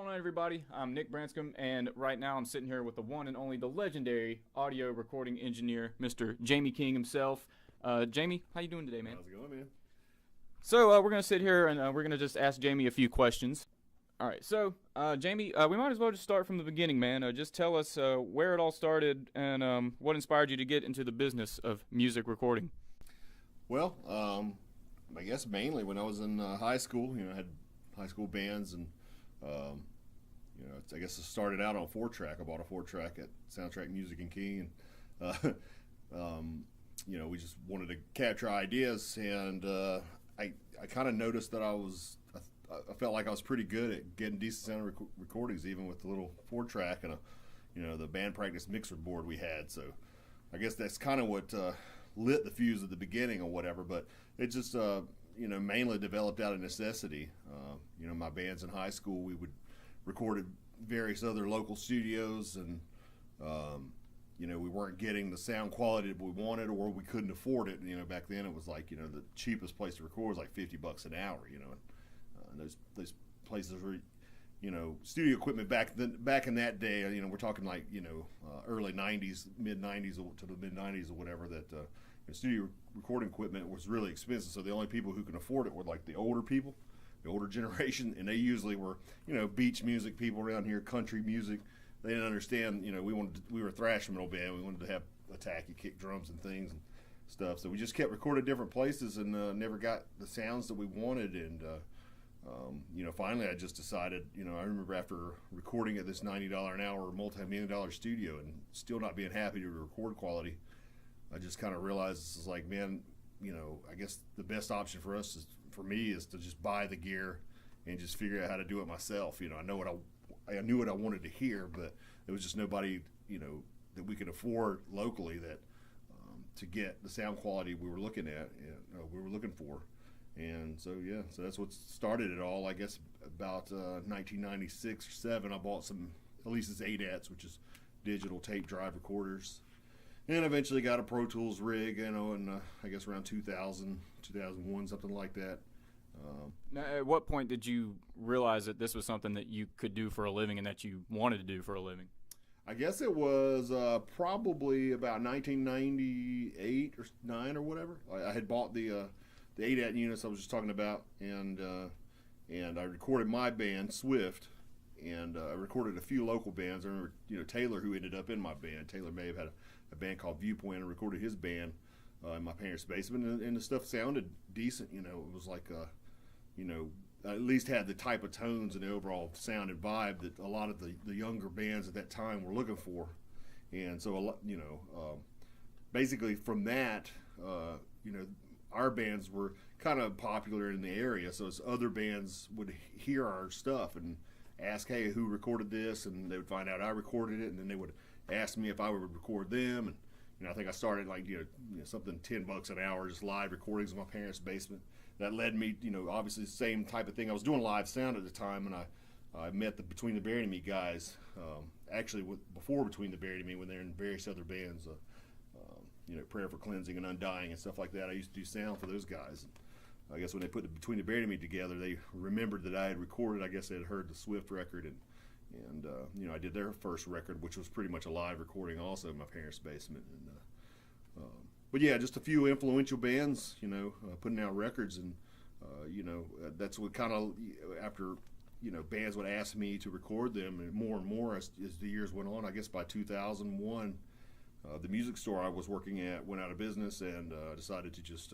on, everybody? I'm Nick Branscome, and right now I'm sitting here with the one and only, the legendary audio recording engineer, Mr. Jamie King himself. Jamie, how you doing today, man? How's it going, man? So we're gonna sit here and we're gonna just ask Jamie a few questions. All right, so Jamie, we might as well just start from the beginning, man. Just tell us where it all started and what inspired you to get into the business of music recording. Well, I guess mainly when I was in high school, I had high school bands, and I guess it started out on 4-track. I bought a 4-track at Soundtrack Music and Key, and we just wanted to capture ideas, and I kind of noticed that I felt like I was pretty good at getting decent sound recordings, even with the little 4-track and the band practice mixer board we had. So I guess that's kind of what lit the fuse at the beginning or whatever. But it just mainly developed out of necessity. My bands in high school, we would record at various other local studios, and we weren't getting the sound quality that we wanted, or we couldn't afford it. Back then it was like the cheapest place to record was like $50 an hour. And those places were, studio equipment back in that day. We're talking like early '90s, mid '90s to the mid '90s or whatever. That studio recording equipment was really expensive. So the only people who can afford it were like the older people, the older generation, and they usually were beach music people around here, country music. They didn't understand. We were a thrash metal band. We wanted to have attacky kick drums and things and stuff. So we just kept recording different places and never got the sounds that we wanted. And finally I just decided, I remember after recording at this $90 an hour multi-million-dollar studio and still not being happy to record quality, I just kind of realized this is like, man, I guess the best option for me is to just buy the gear and just figure out how to do it myself. I knew what I wanted to hear, but there was just nobody, that we could afford locally that to get the sound quality we were looking at, we were looking for. And so that's what started it all. I guess about 1996 or 7, I bought some Elisa's ADATs, which is digital tape drive recorders, and eventually got a Pro Tools rig, in I guess around 2000, 2001, something like that. Now, at what point did you realize that this was something that you could do for a living and that you wanted to do for a living? I guess it was probably about 1998 or 9 or whatever. I had bought the ADAT units I was just talking about, and I recorded my band Swift, and I recorded a few local bands. I remember Taylor, who ended up in my band. Taylor may have had a band called Viewpoint, and recorded his band in my parents' basement, and the stuff sounded decent. It was like at least had the type of tones and the overall sound and vibe that a lot of the younger bands at that time were looking for. And so basically from that, our bands were kind of popular in the area, so as other bands would hear our stuff and ask, hey, who recorded this? And they would find out I recorded it, and then they would ask me if I would record them. And I think I started like something $10 an hour, just live recordings in my parents' basement. That led me, obviously the same type of thing. I was doing live sound at the time, and I met the Between the Buried and Me guys, actually before Between the Buried and Me, when they're in various other bands. Prayer for Cleansing and Undying and stuff like that. I used to do sound for those guys. I guess when they put the Between the Buried and Me together, they remembered that I had recorded. I guess they had heard the Swift record, and I did their first record, which was pretty much a live recording also in my parents' basement. And but yeah, just a few influential bands, putting out records, and that's what kind of after bands would ask me to record them, and more as the years went on. I guess by 2001. The music store I was working at went out of business, and decided to just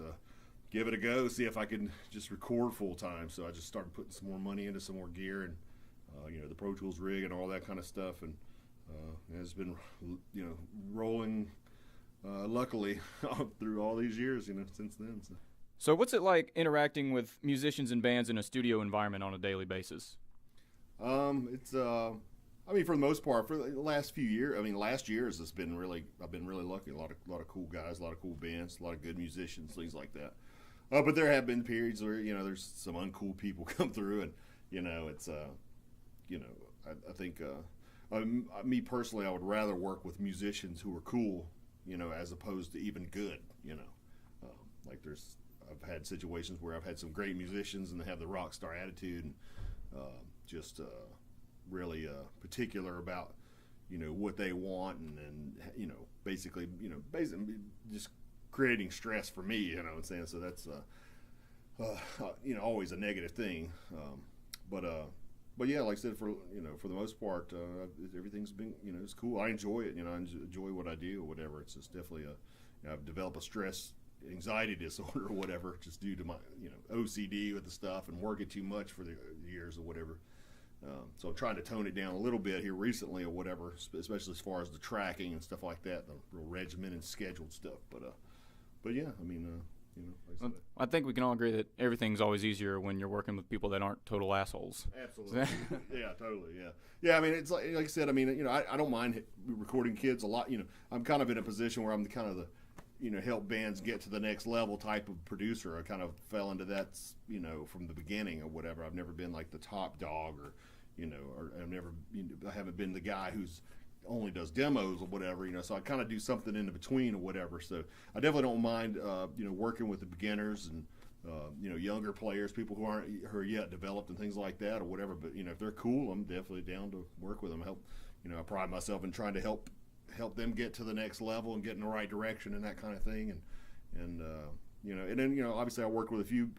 give it a go, see if I could just record full time. So I just started putting some more money into some more gear, and the Pro Tools rig and all that kind of stuff, and it's been rolling luckily through all these years since then. So what's it like interacting with musicians and bands in a studio environment on a daily basis? It's for the most part, for the last few years, last year's I've been really lucky. A lot of cool guys, a lot of cool bands, a lot of good musicians, things like that. But there have been periods where there's some uncool people come through, and it's I think me personally, I would rather work with musicians who are cool, as opposed to even good. I've had situations where I've had some great musicians and they have the rock star attitude, and really particular about what they want, and basically just creating stress for me. You know what I'm saying? So that's always a negative thing. But yeah, like I said, for the most part, everything's been it's cool. I enjoy it. I enjoy what I do or whatever. It's just definitely I've developed a stress anxiety disorder or whatever, just due to my OCD with the stuff and working too much for the years or whatever. So I'm trying to tone it down a little bit here recently or whatever, especially as far as the tracking and stuff like that, the real regimented, scheduled stuff. But yeah, I mean, like I think we can all agree that everything's always easier when you're working with people that aren't total assholes. Absolutely. Yeah, totally. Yeah. Yeah. I mean, it's like I said. I mean, I don't mind recording kids a lot. I'm kind of in a position where I'm the kind of the help bands get to the next level type of producer. I kind of fell into that, from the beginning or whatever. I've never been like the top dog or I haven't been the guy who's only does demos or whatever, so I kind of do something in between or whatever. So I definitely don't mind, working with the beginners and, younger players, people who are yet developed and things like that or whatever. But, if they're cool, I'm definitely down to work with them. I pride myself in trying to help them get to the next level and get in the right direction and that kind of thing. And then, obviously I work with a few,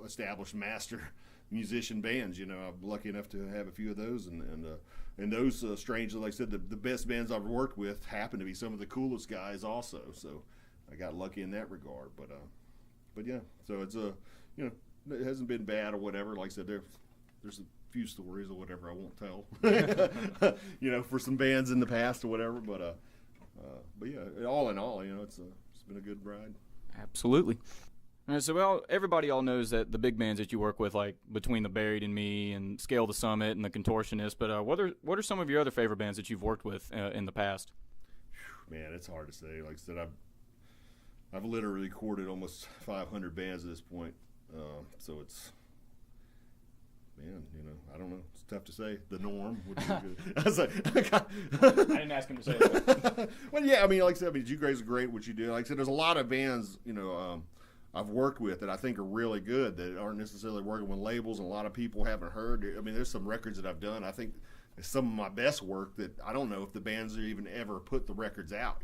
established master musician bands. I'm lucky enough to have a few of those, and those strangely, like I said, the best bands I've worked with happen to be some of the coolest guys also. So I got lucky in that regard. But yeah, so it's it hasn't been bad or whatever. Like I said, there's a few stories or whatever I won't tell, for some bands in the past or whatever. But yeah, all in all, it's been a good ride. Absolutely. All right, so everybody knows that the big bands that you work with, like Between the Buried and Me and Scale the Summit and the Contortionist, but what are some of your other favorite bands that you've worked with in the past? Man, it's hard to say. Like I said, I've literally recorded almost 500 bands at this point, so it's, man, I don't know. It's tough to say. The norm would be good. I was like, I didn't ask him to say that. Well, yeah, I mean, like I said, you guys are great what you do. Like I said, there's a lot of bands, I've worked with that I think are really good that aren't necessarily working with labels, and a lot of people haven't heard. I mean, there's some records that I've done. I think it's some of my best work that I don't know if the bands are even ever put the records out.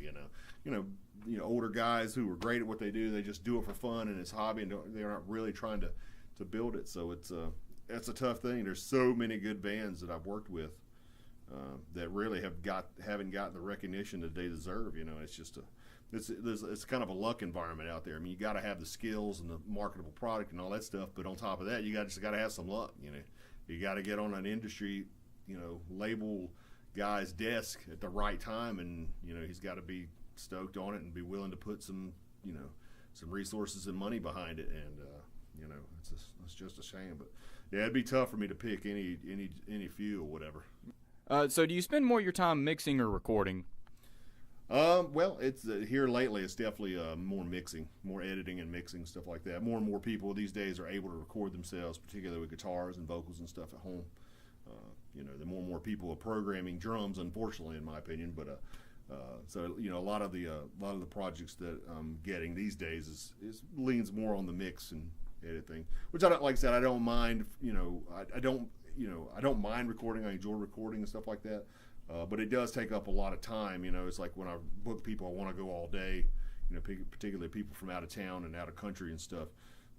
Older guys who are great at what they do, they just do it for fun and it's hobby, and they're not really trying to build it. So it's a tough thing. There's so many good bands that I've worked with that really haven't gotten the recognition that they deserve. It's just it's kind of a luck environment out there. I mean, you got to have the skills and the marketable product and all that stuff, but on top of that, you got to have some luck. You got to get on an industry, label guy's desk at the right time, and he's got to be stoked on it and be willing to put some resources and money behind it. And it's just a shame, but yeah, it'd be tough for me to pick any few or whatever. So do you spend more of your time mixing or recording? Well, it's here lately. It's definitely more mixing, more editing and mixing, stuff like that. More and more people these days are able to record themselves, particularly with guitars and vocals and stuff at home. The more and more people are programming drums, unfortunately, in my opinion. But so a lot of the projects that I'm getting these days is leans more on the mix and editing, which I don't, like I said, I don't mind. I don't mind recording. I enjoy recording and stuff like that. But it does take up a lot of time. It's like when I book people, I want to go all day, particularly people from out of town and out of country and stuff.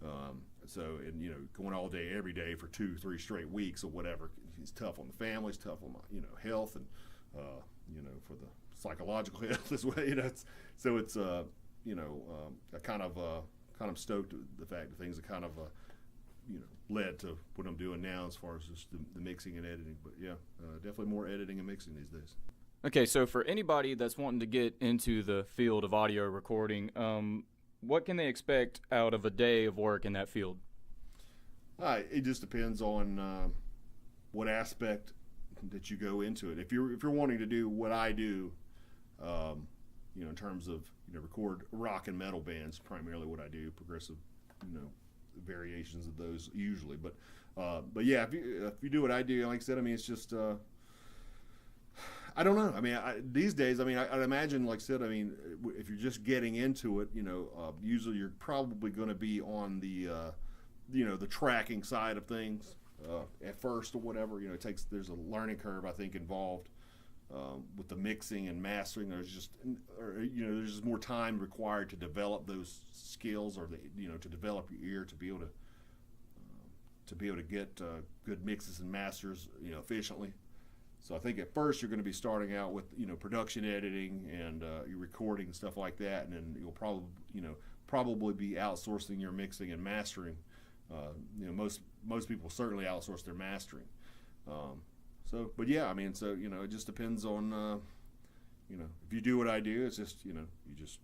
Going all day, every day for 2-3 straight weeks or whatever, it's tough on the family, it's tough on my, health and, for the psychological health as well, so it's, I kind of stoked at the fact that things are kind of, led to what I'm doing now as far as just the mixing and editing. But yeah, definitely more editing and mixing these days. Okay, so for anybody that's wanting to get into the field of audio recording, what can they expect out of a day of work in that field? It just depends on what aspect that you go into it. If you're wanting to do what I do, in terms of record rock and metal bands, primarily what I do, progressive, variations of those usually, but yeah, if you do what I do, like I said, I mean, it's just I don't know. I mean, these days, I mean, I'd imagine, like I said, I mean, if you're just getting into it, usually you're probably going to be on the the tracking side of things, at first or whatever. You know, there's a learning curve I think involved with the mixing and mastering. There's just more time required to develop those skills, or to develop your ear to be able to get good mixes and masters efficiently. So I think at first you're going to be starting out with production editing and your recording and stuff like that, and then you'll probably be outsourcing your mixing and mastering. Most people certainly outsource their mastering. But yeah, I mean, it just depends on if you do what I do, it's just you just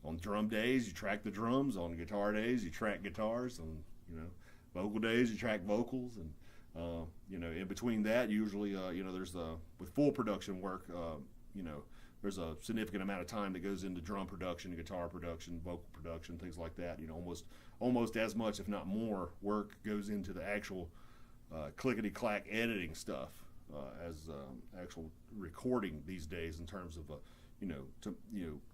on drum days you track the drums, on guitar days you track guitars, on vocal days you track vocals, and in between that, usually, there's with full production work, there's a significant amount of time that goes into drum production, guitar production, vocal production, things like that. Almost as much, if not more, work goes into the actual clickety-clack editing stuff as actual recording these days, in terms of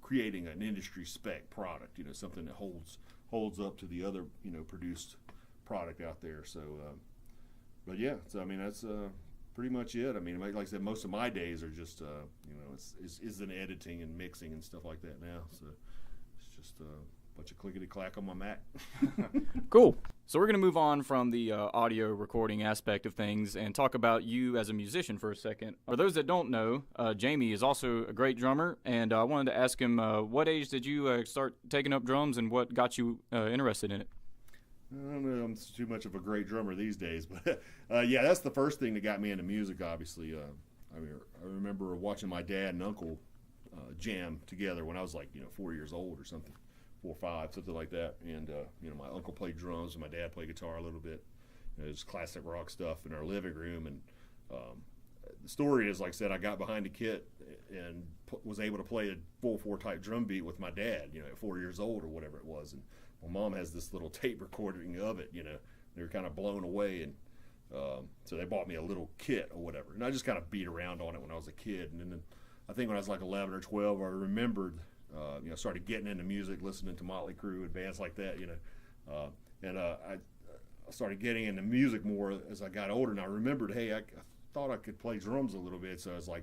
creating an industry spec product. Something that holds up to the other produced product out there. So. But yeah, so I mean that's pretty much it. I mean, like I said, most of my days are just is in editing and mixing and stuff like that now. So it's just a bunch of clickety clack on my Mac. Cool. So we're gonna move on from the audio recording aspect of things and talk about you as a musician for a second. For those that don't know, Jamie is also a great drummer, and I wanted to ask him, what age did you start taking up drums, and what got you interested in it? I don't know, I'm too much of a great drummer these days, but yeah, that's the first thing that got me into music, obviously. I remember watching my dad and uncle jam together when I was 4 years old or something, 4 or 5, something like that. And, my uncle played drums and my dad played guitar a little bit. It was classic rock stuff in our living room. And the story is, like I said, I got behind a kit and was able to play a full 4 type drum beat with my dad, at 4 years old or whatever it was. And my mom has this little tape recording of it. They were kind of blown away, and so they bought me a little kit or whatever, and I just kind of beat around on it when I was a kid. And then I think when I was 11 or 12, I remembered, started getting into music, listening to Motley Crue and bands like that, and I started getting into music more as I got older. And I remembered, hey, I thought I could play drums a little bit, so I was I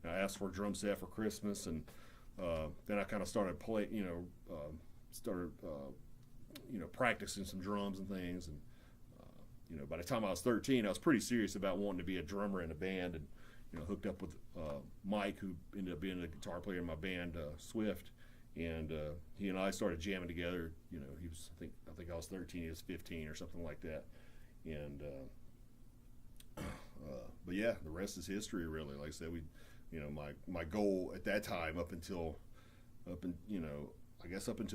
asked for a drum set for Christmas, and then I kind of started practicing some drums and things. And by the time I was 13, I was pretty serious about wanting to be a drummer in a band, and hooked up with Mike, who ended up being the guitar player in my band, Swift, and he and I started jamming together. He was, I think I was 13, he was 15 or something like that. And but yeah, the rest is history, really. Like I said, my goal at that time, up until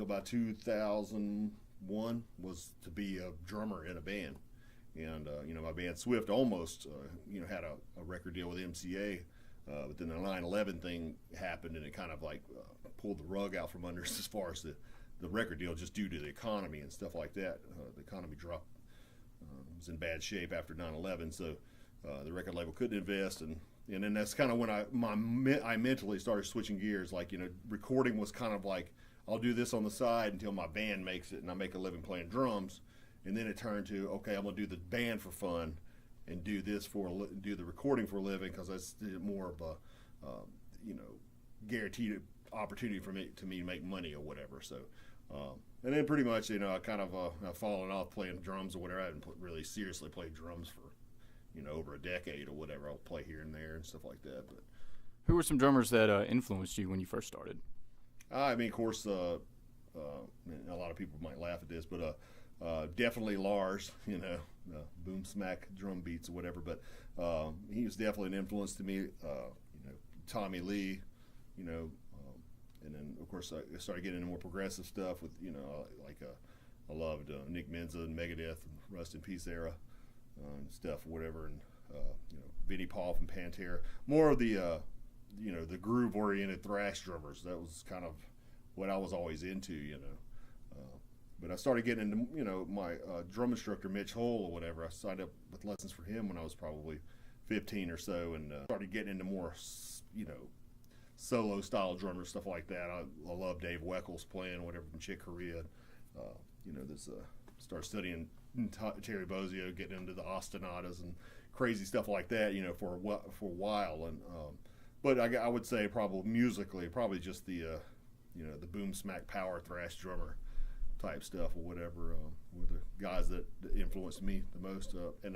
about 2001, was to be a drummer in a band. And my band Swift almost had a record deal with MCA, but then the 9/11 thing happened, and it kind of pulled the rug out from under us as far as the record deal, just due to the economy and stuff like that. The economy dropped, was in bad shape after 9/11, so the record label couldn't invest, and then that's kind of when I mentally started switching gears. Recording was kind of I'll do this on the side until my band makes it and I make a living playing drums. And then it turned to, okay, I'm going to do the band for fun and do the recording for a living, because that's more of a, guaranteed opportunity for me to make money or whatever. So, and then pretty much, I kind of I've fallen off playing drums or whatever. I haven't really seriously played drums for, over a decade or whatever. I'll play here and there and stuff like that. But who were some drummers that influenced you when you first started? I mean, of course, a lot of people might laugh at this, but definitely Lars, boom smack drum beats or whatever. But he was definitely an influence to me. Tommy Lee, and then of course I started getting into more progressive stuff with, I loved Nick Menza and Megadeth and Rust in Peace era and stuff, whatever, and Vinnie Paul from Pantera. More of the the groove-oriented thrash drummers. That was kind of what I was always into, But I started getting into, my drum instructor, Mitch Hull or whatever. I signed up with lessons for him when I was probably 15 or so, and started getting into more, solo-style drummers, stuff like that. I love Dave Weckles playing, whatever, from Chick Corea. Started studying Terry Bozzio getting into the ostinatas and crazy stuff like that, for a while. And but I would say probably musically, probably just the the boom smack power thrash drummer type stuff or whatever were the guys that influenced me the most. And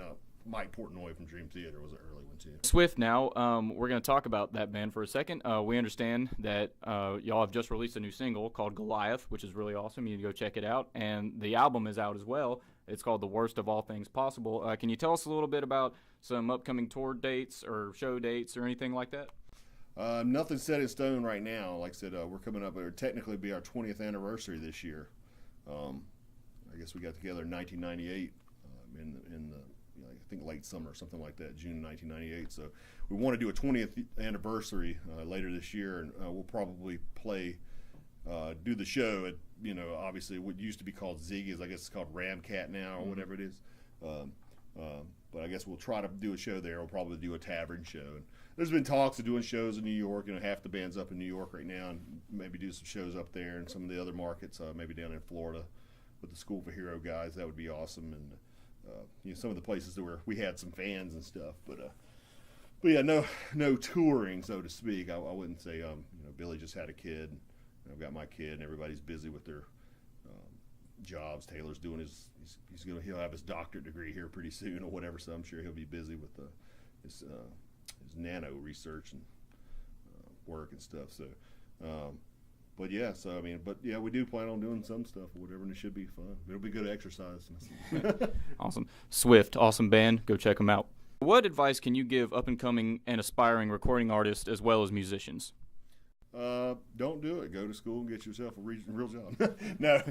Mike Portnoy from Dream Theater was an early one too. Swift now, we're going to talk about that band for a second. We understand that y'all have just released a new single called Goliath, which is really awesome. You need to go check it out. And the album is out as well. It's called The Worst of All Things Possible. Can you tell us a little bit about some upcoming tour dates or show dates or anything like that? Nothing set in stone right now. Like I said, we're coming up. It would technically be our 20th anniversary this year. I guess we got together in 1998 in the I think late summer, something like that, June 1998. So we want to do a 20th anniversary later this year, and we'll probably do the show at, obviously what used to be called Ziggy's. I guess it's called Ramcat now or whatever it is. But I guess we'll try to do a show there. We'll probably do a tavern show. And there's been talks of doing shows in New York. Half the band's up in New York right now, and maybe do some shows up there and some of the other markets, maybe down in Florida with the School for Hero guys. That would be awesome. And some of the places where we had some fans and stuff, but yeah, no touring, so to speak. I wouldn't say Billy just had a kid. I've got my kid, and everybody's busy with their jobs. Taylor's doing he'll have his doctorate degree here pretty soon or whatever, so I'm sure he'll be busy with his nano research and work and stuff. So. But yeah, we do plan on doing some stuff or whatever, and it should be fun. It'll be good exercise. Awesome. Swift, awesome band. Go check them out. What advice can you give up-and-coming and aspiring recording artists as well as musicians? Don't do it. Go to school and get yourself a real job. No,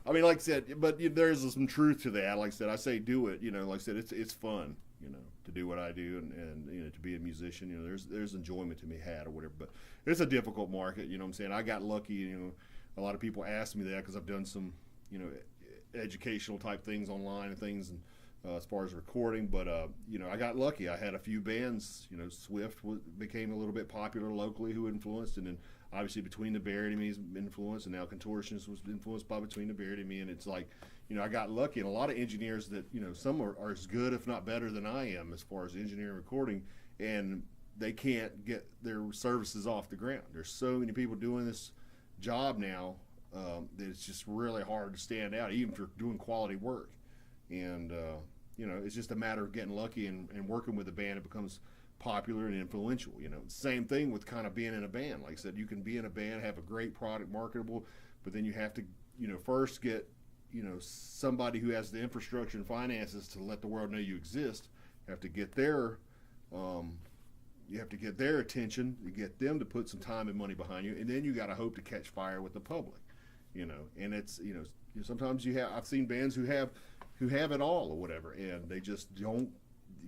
like I said, but there's some truth to that. Like I said, I say do it. Like I said, it's fun. To do what I do and to be a musician, there's enjoyment to be had or whatever. But it's a difficult market. What I'm saying? I got lucky. A lot of people ask me that because I've done some, educational type things online and things, and as far as recording. But I got lucky. I had a few bands. Swift became a little bit popular locally, who influenced, and then obviously Between the Buried and Me is influenced, and now Contortionist was influenced by Between the Buried and Me. And it's like, I got lucky, and a lot of engineers that some are as good, if not better, than I am as far as engineering recording, and they can't get their services off the ground. There's so many people doing this job now that it's just really hard to stand out, even for doing quality work. And it's just a matter of getting lucky and working with a band. It becomes popular and influential. Same thing with kind of being in a band. Like I said, you can be in a band, have a great product, marketable, but then you have to first get somebody who has the infrastructure and finances to let the world know you exist. You have to get their attention. You get them to put some time and money behind you, and then you got to hope to catch fire with the public. And it's sometimes I've seen bands who have it all or whatever, and they just don't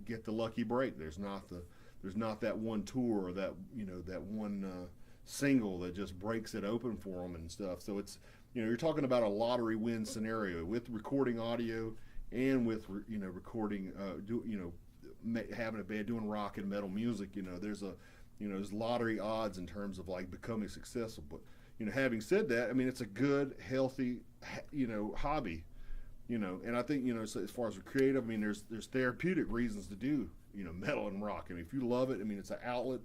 get the lucky break. There's not that one tour or that that one single that just breaks it open for them and stuff. So it's you're talking about a lottery win scenario with recording audio and with recording having a band doing rock and metal music. There's lottery odds in terms of like becoming successful. But having said that, it's a good, healthy hobby. And I think so as far as creative, there's therapeutic reasons to do metal and rock. If you love it, it's an outlet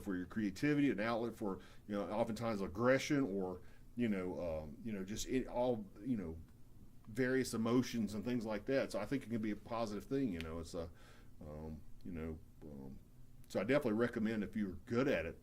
for your creativity, an outlet for oftentimes aggression or just various emotions and things like that. So I think it can be a positive thing. So I definitely recommend, if you're good at it,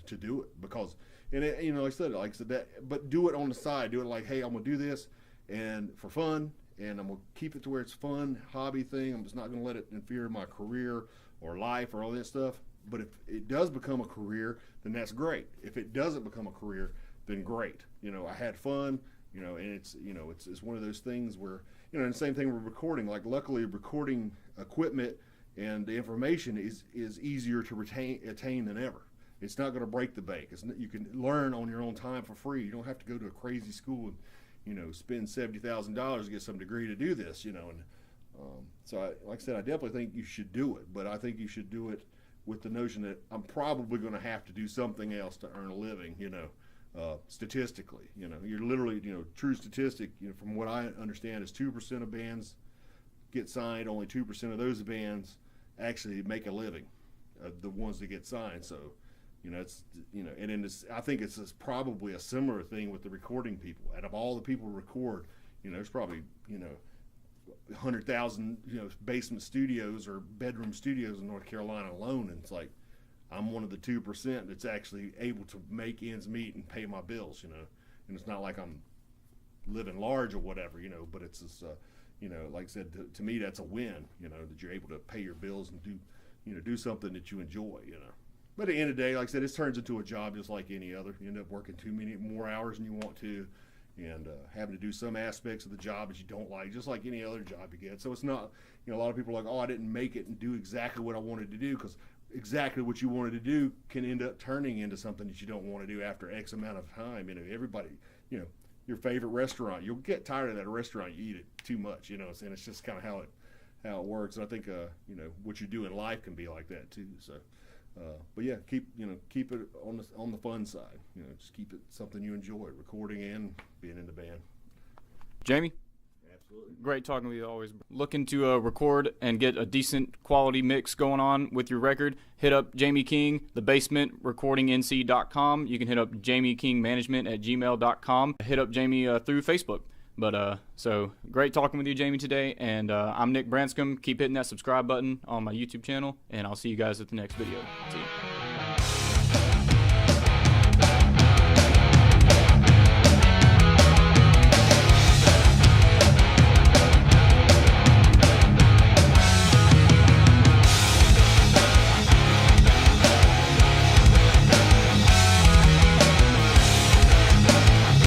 to do it, because like I said that, but do it on the side. Do it like, hey, I'm gonna do this and for fun, and I'm gonna keep it to where it's fun, hobby thing. I'm just not gonna let it interfere in my career or life or all that stuff. But if it does become a career, then that's great. If it doesn't become a career, then great. I had fun, and it's one of those things where, and the same thing with recording. Like, luckily, recording equipment and the information is easier to attain than ever. It's not going to break the bank. You can learn on your own time for free. You don't have to go to a crazy school and spend $70,000 to get some degree to do this. So like I said, I definitely think you should do it, but I think you should do it with the notion that I'm probably going to have to do something else to earn a living. Statistically, you're literally, true statistic, from what I understand, is 2% of bands get signed, only 2% of those bands actually make a living, the ones that get signed. So, it's, and then I think it's probably a similar thing with the recording people. Out of all the people who record, there's probably, 100,000, basement studios or bedroom studios in North Carolina alone. And it's like, I'm one of the 2% that's actually able to make ends meet and pay my bills, and it's not like I'm living large or whatever, but it's just, like I said, to me, that's a win, that you're able to pay your bills and do something that you enjoy, But at the end of the day, like I said, it turns into a job just like any other. You end up working too many more hours than you want to, and having to do some aspects of the job that you don't like, just like any other job you get. So it's not, a lot of people are like, oh, I didn't make it and do exactly what I wanted to do, because exactly what you wanted to do can end up turning into something that you don't want to do after X amount of time. Everybody, your favorite restaurant, you'll get tired of that restaurant, you eat it too much, and it's just kind of how it works. And I think, what you do in life can be like that too. So, but yeah, keep it on the fun side, just keep it something you enjoy, recording and being in the band. Jamie? Absolutely. Great talking with you always. Looking to record and get a decent quality mix going on with your record, hit up Jamie King, thebasementrecordingnc.com. You can hit up Jamie King Management at gmail.com. Hit up Jamie through Facebook. But so great talking with you, Jamie, today. And I'm Nick Branscome. Keep hitting that subscribe button on my YouTube channel, and I'll see you guys at the next video. See you.